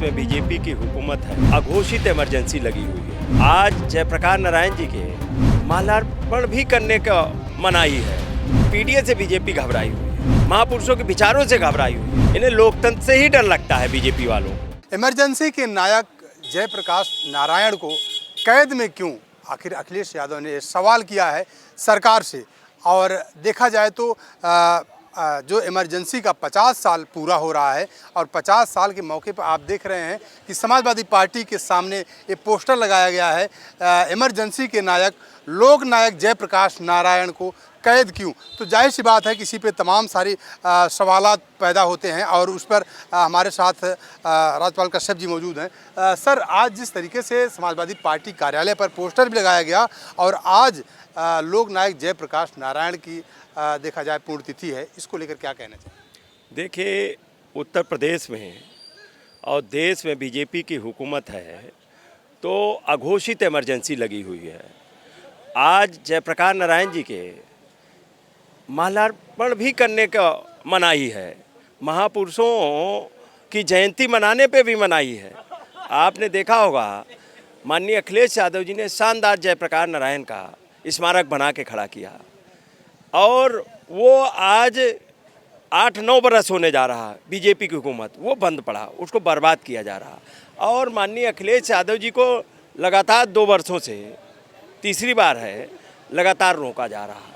में बीजेपी की हुकूमत है, अघोषित इमरजेंसी लगी हुई है। आज जयप्रकाश नारायण जी के माल्यार्पण भी करने का मनाही है। पीडीए से बीजेपी घबराई हुई है, महापुरुषों के विचारों से घबराई हुई है। इन्हें लोकतंत्र से ही डर लगता है बीजेपी वालों को। इमरजेंसी के नायक जयप्रकाश नारायण को कैद में क्यों, आखिर अखिलेश यादव ने सवाल किया है सरकार से। और देखा जाए तो जो इमरजेंसी का 50 साल पूरा हो रहा है और 50 साल के मौके पर आप देख रहे हैं कि समाजवादी पार्टी के सामने ये पोस्टर लगाया गया है, इमरजेंसी के नायक लोक नायक जयप्रकाश नारायण को कैद क्यों। तो जाहिर सी बात है कि इसी पे तमाम सारी सवालात पैदा होते हैं और उस पर हमारे साथ राज्यपाल कश्यप जी मौजूद हैं। सर, आज जिस तरीके से समाजवादी पार्टी कार्यालय पर पोस्टर भी लगाया गया और आज लोक नायक जयप्रकाश नारायण की देखा जाए पुण्यतिथि है, इसको लेकर क्या कहना चाहिए? देखिए, उत्तर प्रदेश में और देश में बीजेपी की हुकूमत है तो अघोषित इमरजेंसी लगी हुई है। आज जयप्रकाश नारायण जी के माल्यार्पण भी करने का मनाही है, महापुरुषों की जयंती मनाने पे भी मनाही है। आपने देखा होगा माननीय अखिलेश यादव जी ने शानदार जयप्रकाश नारायण का स्मारक बना के खड़ा किया और वो आज 8-9 बरस होने जा रहा। बीजेपी की हुकूमत वो बंद पड़ा, उसको बर्बाद किया जा रहा। और माननीय अखिलेश यादव जी को लगातार 2 वर्षों से तीसरी बार है लगातार रोका जा रहा।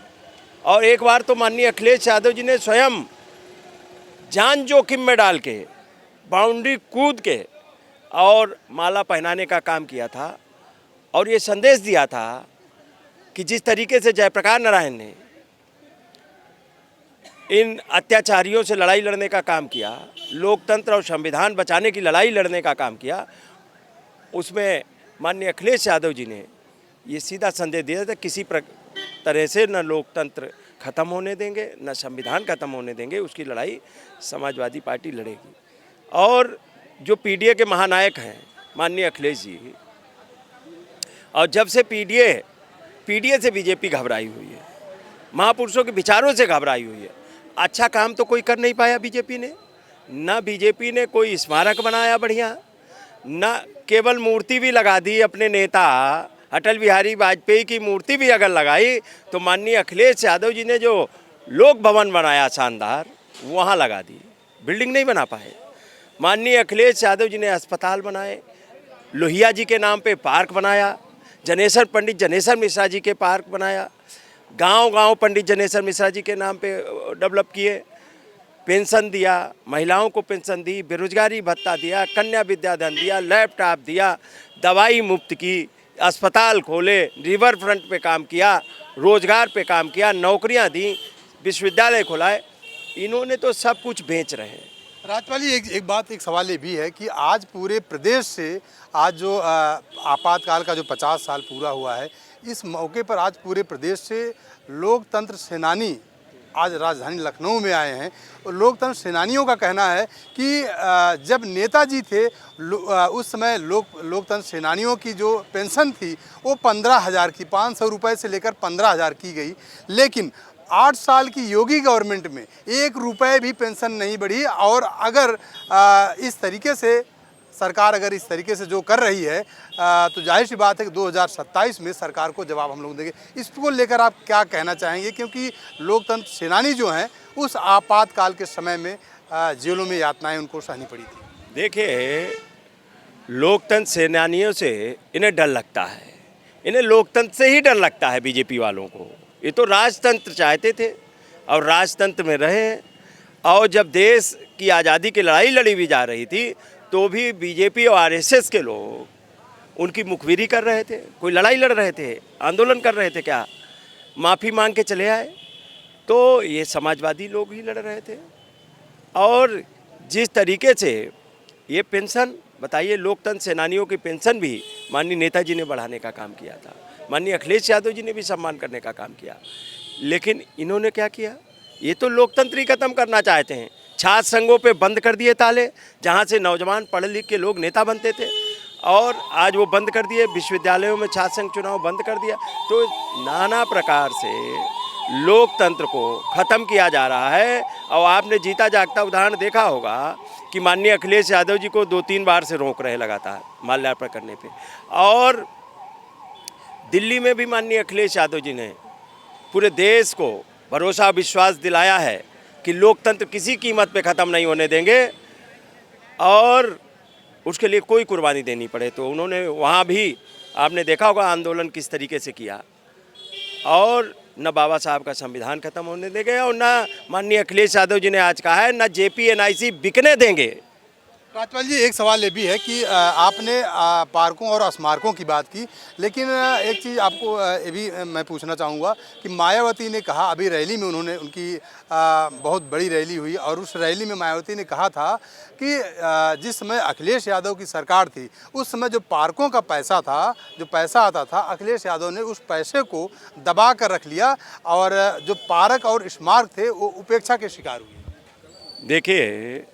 और एक बार तो माननीय अखिलेश यादव जी ने स्वयं जान जोखिम में डाल के बाउंड्री कूद के और माला पहनाने का काम किया था और ये संदेश दिया था कि जिस तरीके से जयप्रकाश नारायण ने इन अत्याचारियों से लड़ाई लड़ने का काम किया, लोकतंत्र और संविधान बचाने की लड़ाई लड़ने का काम किया, उसमें माननीय अखिलेश यादव जी ने ये सीधा संदेश दिया था किसी तरह से न लोकतंत्र ख़त्म होने देंगे, न संविधान ख़त्म होने देंगे। उसकी लड़ाई समाजवादी पार्टी लड़ेगी। और जो पीडीए के महानायक हैं माननीय अखिलेश जी, और जब से पीडीए से बीजेपी घबराई हुई है, महापुरुषों के विचारों से घबराई हुई है। अच्छा काम तो कोई कर नहीं पाया बीजेपी ने। ना बीजेपी ने कोई स्मारक बनाया बढ़िया, ना केवल मूर्ति भी लगा दी। अपने नेता अटल बिहारी वाजपेयी की मूर्ति भी अगर लगाई तो माननीय अखिलेश यादव जी ने जो लोक भवन बनाया शानदार, वहाँ लगा दी, बिल्डिंग नहीं बना पाए। माननीय अखिलेश यादव जी ने अस्पताल बनाए, लोहिया जी के नाम पे पार्क बनाया, पंडित जनेश्वर मिश्रा जी के पार्क बनाया, गांव-गांव पंडित जनेश्वर मिश्रा जी के नाम पे डेवलप किए, पेंशन दिया, महिलाओं को पेंशन दी, बेरोजगारी भत्ता दिया, कन्या विद्याधन दिया, लैपटॉप दिया, दवाई मुफ्त की, अस्पताल खोले, रिवर फ्रंट पे काम किया, रोजगार पे काम किया, नौकरियां दी, विश्वविद्यालय खुलाए। इन्होंने तो सब कुछ बेच रहे हैं। राज्यपाल जी, एक सवाल ये भी है कि आज पूरे प्रदेश से आज जो आपातकाल का जो 50 साल पूरा हुआ है, इस मौके पर आज पूरे प्रदेश से लोकतंत्र सेनानी आज राजधानी लखनऊ में आए हैं। और लोकतंत्र सेनानियों का कहना है कि जब नेताजी थे उस समय लोकतंत्र सेनानियों की जो पेंशन थी वो 15,000 की, 500 रुपये से लेकर 15,000 की गई। लेकिन 8 साल की योगी गवर्नमेंट में 1 रुपये भी पेंशन नहीं बढ़ी। और अगर इस तरीके से सरकार अगर इस तरीके से जो कर रही है तो जाहिर सी बात है कि 2027 में सरकार को जवाब हम लोग देंगे। इसको लेकर आप क्या कहना चाहेंगे, क्योंकि लोकतंत्र सेनानी जो हैं उस आपातकाल के समय में जेलों में यातनाएं उनको सहनी पड़ी थी। देखिए, लोकतंत्र सेनानियों से इन्हें डर लगता है, इन्हें लोकतंत्र से ही डर लगता है बीजेपी वालों को। ये तो राजतंत्र चाहते थे और राजतंत्र में रहे हैं। और जब देश की आज़ादी की लड़ाई लड़ी भी जा रही थी तो भी बीजेपी और आरएसएस के लोग उनकी मुखबिरी कर रहे थे, कोई लड़ाई लड़ रहे थे, आंदोलन कर रहे थे, क्या माफ़ी मांग के चले आए। तो ये समाजवादी लोग ही लड़ रहे थे। और जिस तरीके से ये पेंशन, बताइए, लोकतंत्र सेनानियों की पेंशन भी माननीय नेताजी ने बढ़ाने का काम किया था, माननीय अखिलेश यादव जी ने भी सम्मान करने का काम किया। लेकिन इन्होंने क्या किया, ये तो लोकतंत्र ही खत्म करना चाहते हैं। छात्र संघों पे बंद कर दिए ताले, जहाँ से नौजवान पढ़ लिख के लोग नेता बनते थे, और आज वो बंद कर दिए। विश्वविद्यालयों में छात्र संघ चुनाव बंद कर दिया। तो नाना प्रकार से लोकतंत्र को ख़त्म किया जा रहा है। और आपने जीता जागता उदाहरण देखा होगा कि माननीय अखिलेश यादव जी को 2-3 बार से रोक रहे लगातार माल्यार्पण करने पे। और दिल्ली में भी माननीय अखिलेश यादव जी ने पूरे देश को भरोसा विश्वास दिलाया है कि लोकतंत्र किसी कीमत पे ख़त्म नहीं होने देंगे और उसके लिए कोई कुर्बानी देनी पड़े। तो उन्होंने वहाँ भी आपने देखा होगा आंदोलन किस तरीके से किया और न बाबा साहब का संविधान खत्म होने देंगे और न माननीय अखिलेश यादव जी ने आज कहा है न JPNIC बिकने देंगे। राजपाल जी, एक सवाल ये भी है कि आपने पार्कों और स्मारकों की बात की, लेकिन एक चीज़ आपको ये भी मैं पूछना चाहूँगा कि मायावती ने कहा, अभी रैली में उन्होंने उनकी बहुत बड़ी रैली हुई और उस रैली में मायावती ने कहा था कि जिस समय अखिलेश यादव की सरकार थी उस समय जो पार्कों का पैसा था, जो पैसा आता था, अखिलेश यादव ने उस पैसे को दबा कर रख लिया और जो पार्क और स्मारक थे वो उपेक्षा के शिकार हुए। देखिए,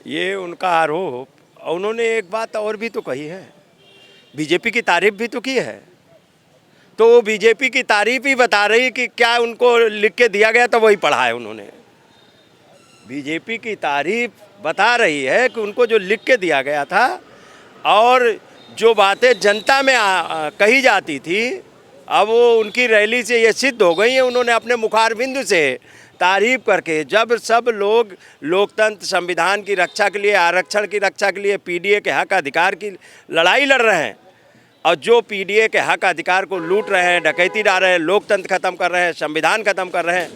ये उनका आरोप, उन्होंने एक बात और भी तो कही है, बीजेपी की तारीफ भी तो की है। तो वो बीजेपी की तारीफ ही बता रही कि क्या उनको लिख के दिया गया तो वही पढ़ा है उन्होंने। बीजेपी की तारीफ बता रही है कि उनको जो लिख के दिया गया था और जो बातें जनता में कही जाती थी, अब वो उनकी रैली से ये सिद्ध हो गई है। उन्होंने अपने मुखारबिंद से तारीफ करके, जब सब लोग लोकतंत्र संविधान की रक्षा के लिए, आरक्षण की रक्षा के लिए, PDA के हक अधिकार की लड़ाई लड़ रहे हैं और जो PDA के हक अधिकार को लूट रहे हैं, डकैती डाल रहे हैं, लोकतंत्र खत्म कर रहे हैं, संविधान खत्म कर रहे हैं,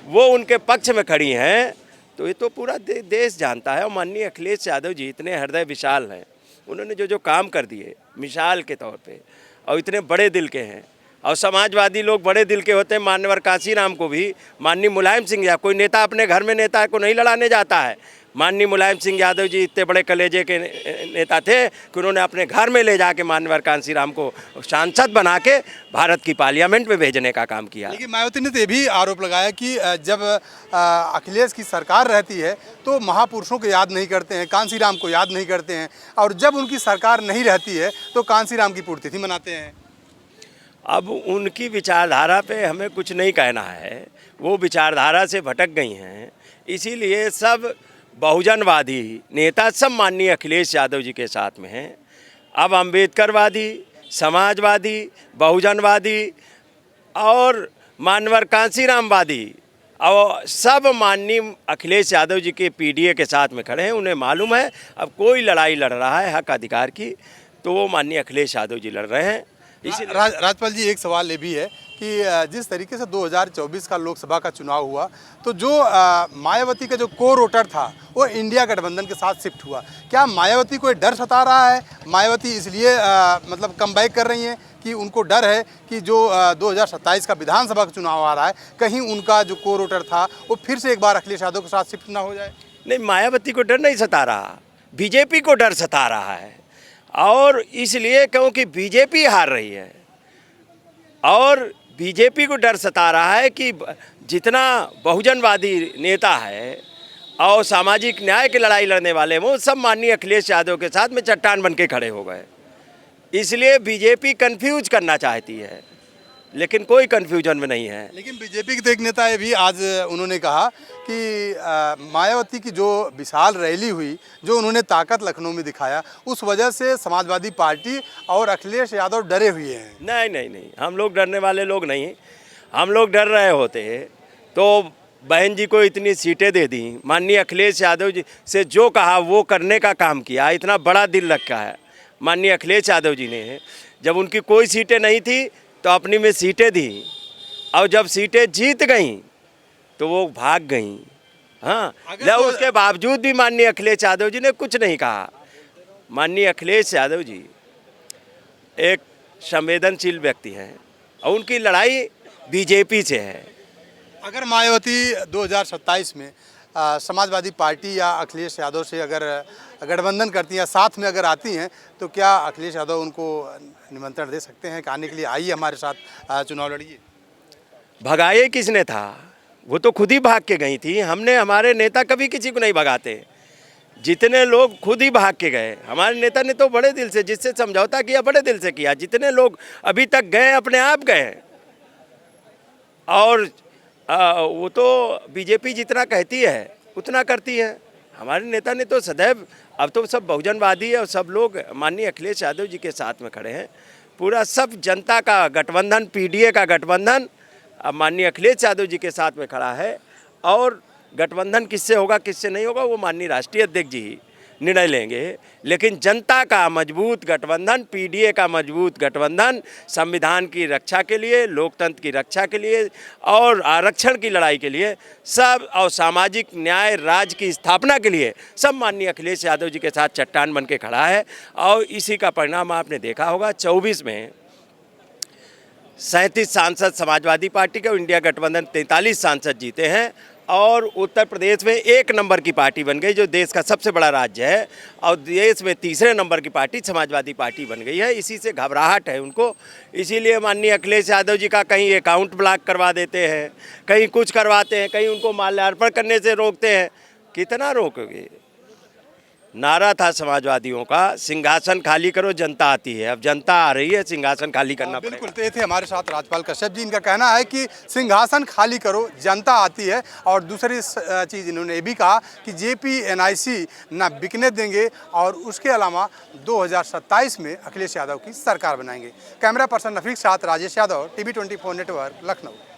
वो उनके पक्ष में खड़ी हैं। तो ये तो पूरा देश जानता है। और माननीय अखिलेश यादव जी इतने हृदय विशाल हैं, उन्होंने जो काम कर दिए मिसाल के तौर पे, और इतने बड़े दिल के हैं। और समाजवादी लोग बड़े दिल के होते हैं। मान्यवर कांशीराम को भी माननीय मुलायम सिंह यादव, कोई नेता अपने घर में नेता को नहीं लड़ाने जाता है। माननीय मुलायम सिंह यादव जी इतने बड़े कलेजे के नेता थे कि उन्होंने अपने घर में ले जाके मान्यवर कांशीराम को सांसद बना के भारत की पार्लियामेंट में भेजने का काम किया। लेकिन मायावती ने तो ये भी आरोप लगाया कि जब अखिलेश की सरकार रहती है तो महापुरुषों को याद नहीं करते हैं, कांशीराम को याद नहीं करते हैं, और जब उनकी सरकार नहीं रहती है तो कांशीराम की पुण्यतिथि मनाते हैं। अब उनकी विचारधारा पे हमें कुछ नहीं कहना है, वो विचारधारा से भटक गई हैं। इसीलिए सब बहुजनवादी नेता सब माननीय अखिलेश यादव जी के साथ में हैं। अब अम्बेडकरवादी, समाजवादी, बहुजनवादी और मान्यवर कांशीरामवादी और सब माननीय अखिलेश यादव जी के PDA के साथ में खड़े हैं। उन्हें मालूम है अब कोई लड़ाई लड़ रहा है हक अधिकार की, तो वो माननीय अखिलेश यादव जी लड़ रहे हैं। राजपाल जी, एक सवाल ये भी है कि जिस तरीके से 2024 का लोकसभा का चुनाव हुआ तो जो मायावती का जो कोर वोटर था वो इंडिया गठबंधन के साथ शिफ्ट हुआ। क्या मायावती को डर सता रहा है? मायावती इसलिए मतलब कम बैक कर रही हैं कि उनको डर है कि जो 2027 का विधानसभा का चुनाव आ रहा है, कहीं उनका जो कोर वोटर था वो फिर से एक बार अखिलेश यादव के साथ शिफ्ट ना हो जाए? नहीं, मायावती को डर नहीं सता रहा, बीजेपी को डर सता रहा है। और इसलिए क्योंकि बीजेपी हार रही है और बीजेपी को डर सता रहा है कि जितना बहुजनवादी नेता है और सामाजिक न्याय की लड़ाई लड़ने वाले वो सब माननीय अखिलेश यादव के साथ में चट्टान बन के खड़े हो गए। इसलिए बीजेपी कंफ्यूज करना चाहती है, लेकिन कोई कंफ्यूजन में नहीं है। लेकिन बीजेपी के तो एक नेता ये भी आज उन्होंने कहा कि मायावती की जो विशाल रैली हुई, जो उन्होंने ताकत लखनऊ में दिखाया, उस वजह से समाजवादी पार्टी और अखिलेश यादव डरे हुए हैं। नहीं नहीं नहीं, हम लोग डरने वाले लोग नहीं। हम लोग डर रहे होते तो बहन जी को इतनी सीटें दे दी। माननीय अखिलेश यादव जी से जो कहा वो करने का काम किया, इतना बड़ा दिल रखा है माननीय अखिलेश यादव जी ने। जब उनकी कोई सीटें नहीं थी तो अपनी में सीटें दी, और जब सीटें जीत गईं तो वो भाग गईं। हाँ, उसके बावजूद भी माननीय अखिलेश यादव जी ने कुछ नहीं कहा। माननीय अखिलेश यादव जी एक संवेदनशील व्यक्ति हैं और उनकी लड़ाई बीजेपी से है। अगर मायावती 2027 में समाजवादी पार्टी या अखिलेश यादव से अगर गठबंधन करती हैं, साथ में अगर आती हैं, तो क्या अखिलेश यादव उनको निमंत्रण दे सकते हैं कि आने के लिए आइए हमारे साथ चुनाव लड़िए? भगाए किसने था? वो तो खुद ही भाग के गई थी। हमने, हमारे नेता कभी किसी को नहीं भगाते। जितने लोग खुद ही भाग के गए। हमारे नेता ने तो बड़े दिल से, जिससे समझौता किया बड़े दिल से किया। जितने लोग अभी तक गए अपने आप गए। और वो तो बीजेपी जितना कहती है उतना करती है। हमारे नेता ने तो सदैव, अब तो सब बहुजनवादी है और सब लोग माननीय अखिलेश यादव जी के साथ में खड़े हैं। पूरा सब जनता का गठबंधन, पीडीए का गठबंधन अब माननीय अखिलेश यादव जी के साथ में खड़ा है। और गठबंधन किससे होगा किससे नहीं होगा वो माननीय राष्ट्रीय अध्यक्ष जी ही निर्णय लेंगे। लेकिन जनता का मजबूत गठबंधन, पीडीए का मजबूत गठबंधन संविधान की रक्षा के लिए, लोकतंत्र की रक्षा के लिए और आरक्षण की लड़ाई के लिए सब, और सामाजिक न्याय राज्य की स्थापना के लिए सब माननीय अखिलेश यादव जी के साथ चट्टान बन के खड़ा है। और इसी का परिणाम आपने देखा होगा 24 में 37 सांसद समाजवादी पार्टी के और इंडिया गठबंधन 43 सांसद जीते हैं। और उत्तर प्रदेश में 1 नंबर की पार्टी बन गई, जो देश का सबसे बड़ा राज्य है, और देश में 3रे नंबर की पार्टी समाजवादी पार्टी बन गई है। इसी से घबराहट है उनको, इसीलिए माननीय अखिलेश यादव जी का कहीं अकाउंट ब्लॉक करवा देते हैं, कहीं कुछ करवाते हैं, कहीं उनको माल्यार्पण करने से रोकते हैं। कितना रोकोगे? नारा था समाजवादियों का, सिंहासन खाली करो जनता आती है। अब जनता आ रही है, सिंहासन खाली करना पड़ेगा। बिल्कुल, तो ये थे हमारे साथ राज्यपाल कश्यप जी। इनका कहना है कि सिंहासन खाली करो जनता आती है। और दूसरी चीज़ इन्होंने ये भी कहा कि JPNIC ना बिकने देंगे और उसके अलावा 2027 में अखिलेश यादव की सरकार बनाएंगे। कैमरा पर्सन रफीक साथ राजेश यादव, TV 24 नेटवर्क, लखनऊ।